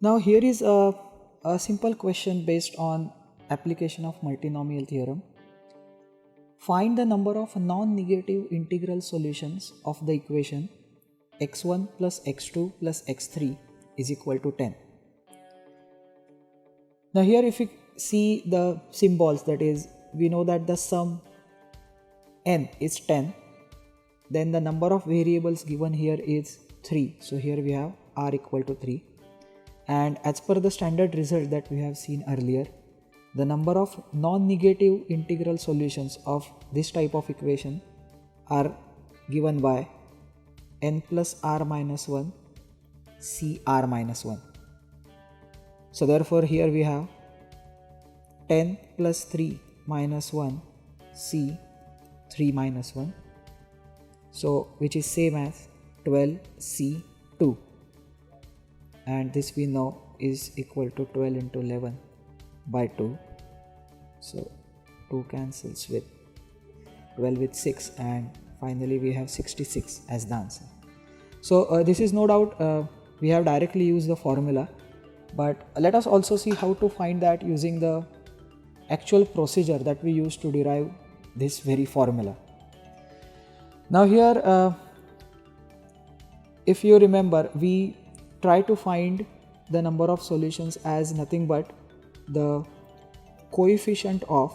Now here is a simple question based on application of multinomial theorem. Find the number of non-negative integral solutions of the equation x1 plus x2 plus x3 is equal to 10. Now here if you see the symbols, that is, we know that the sum n is 10, then the number of variables given here is 3. So here we have r equal to 3, and as per the standard result that we have seen earlier, the number of non-negative integral solutions of this type of equation are given by n plus r minus 1 c r minus 1. So therefore here we have 10 plus 3 minus 1 c 3 minus 1, so which is same as 12 c 2, and this we know is equal to 12 into 11 by 2. So 2 cancels with 12 with 6, and finally we have 66 as the answer. So this is no doubt we have directly used the formula, but let us also see how to find that using the actual procedure that we use to derive this very formula. Now here if you remember, we try to find the number of solutions as nothing but the coefficient of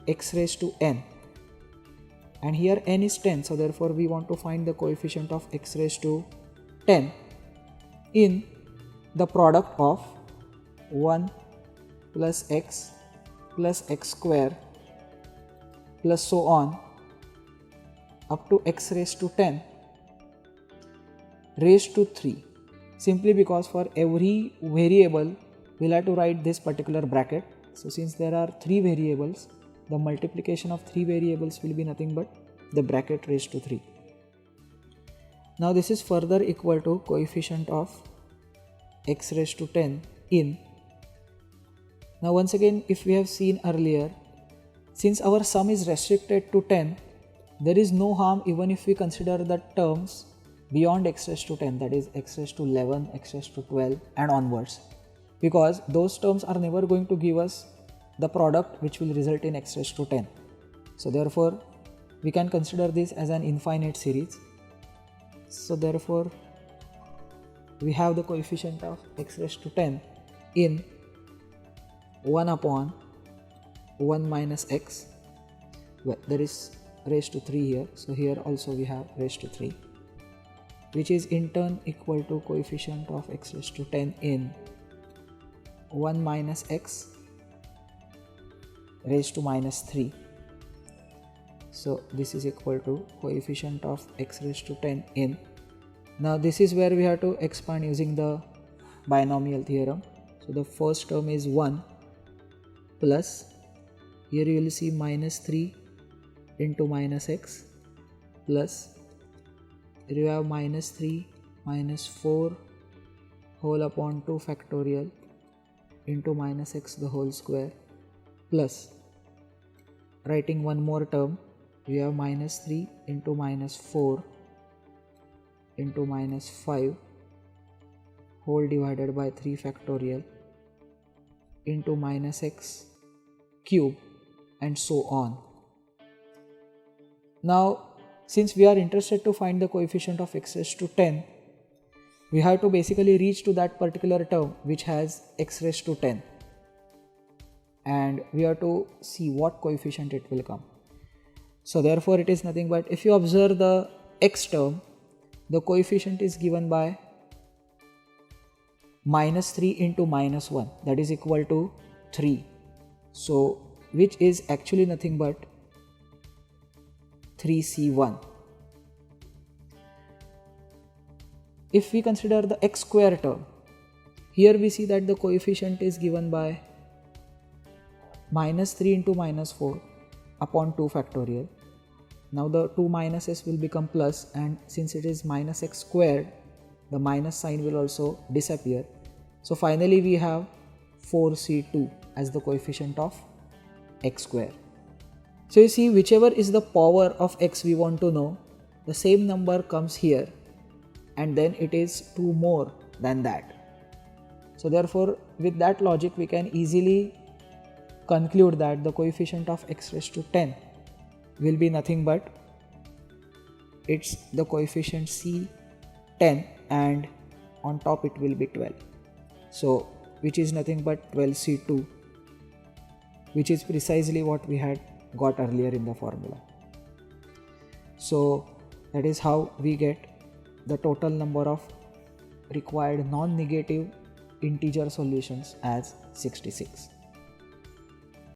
x raised to n, and here n is 10, so therefore we want to find the coefficient of x raised to 10 in the product of 1 plus x square plus so on up to x raised to 10 raised to 3, simply because for every variable we'll have to write this particular bracket. So since there are 3 variables, the multiplication of 3 variables will be nothing but the bracket raised to 3. Now this is further equal to coefficient of x raised to 10 in. Now once again, if we have seen earlier, since our sum is restricted to 10, there is no harm even if we consider the terms beyond x raised to 10, that is x raised to 11, x raised to 12 and onwards, because those terms are never going to give us the product which will result in x raised to 10. So therefore we can consider this as an infinite series. So therefore we have the coefficient of x raised to 10 in 1 upon 1 minus x, well, there is raised to 3 here, so here also we have raised to 3, which is in turn equal to coefficient of x raised to 10 in 1 minus x raised to minus 3. So this is equal to coefficient of x raised to 10 in. Now this is where we have to expand using the binomial theorem. So the first term is 1 plus, here you will see minus 3 into minus x plus, here you have minus 3 minus 4 whole upon 2 factorial into minus x the whole square, plus writing one more term, we have minus 3 into minus 4 into minus 5 whole divided by 3 factorial into minus x cube and so on. Now since we are interested to find the coefficient of x raised to 10, we have to basically reach to that particular term which has x raised to 10, and we have to see what coefficient it will come. So therefore it is nothing but, if you observe the x term, the coefficient is given by minus 3 into minus 1, that is equal to 3, so which is actually nothing but 3c1. If we consider the x square term, here we see that the coefficient is given by minus 3 into minus 4 upon 2 factorial. Now the 2 minuses will become plus, and since it is minus x squared, the minus sign will also disappear. So finally we have 4c2 as the coefficient of x square. So you see, whichever is the power of x we want to know, the same number comes here, and then it is 2 more than that. So therefore with that logic we can easily conclude that the coefficient of x raised to 10 will be nothing but it's the coefficient C10 and on top it will be 12. So which is nothing but 12C2, which is precisely what we had got earlier in the formula. So that is how we get the total number of required non-negative integer solutions as 66.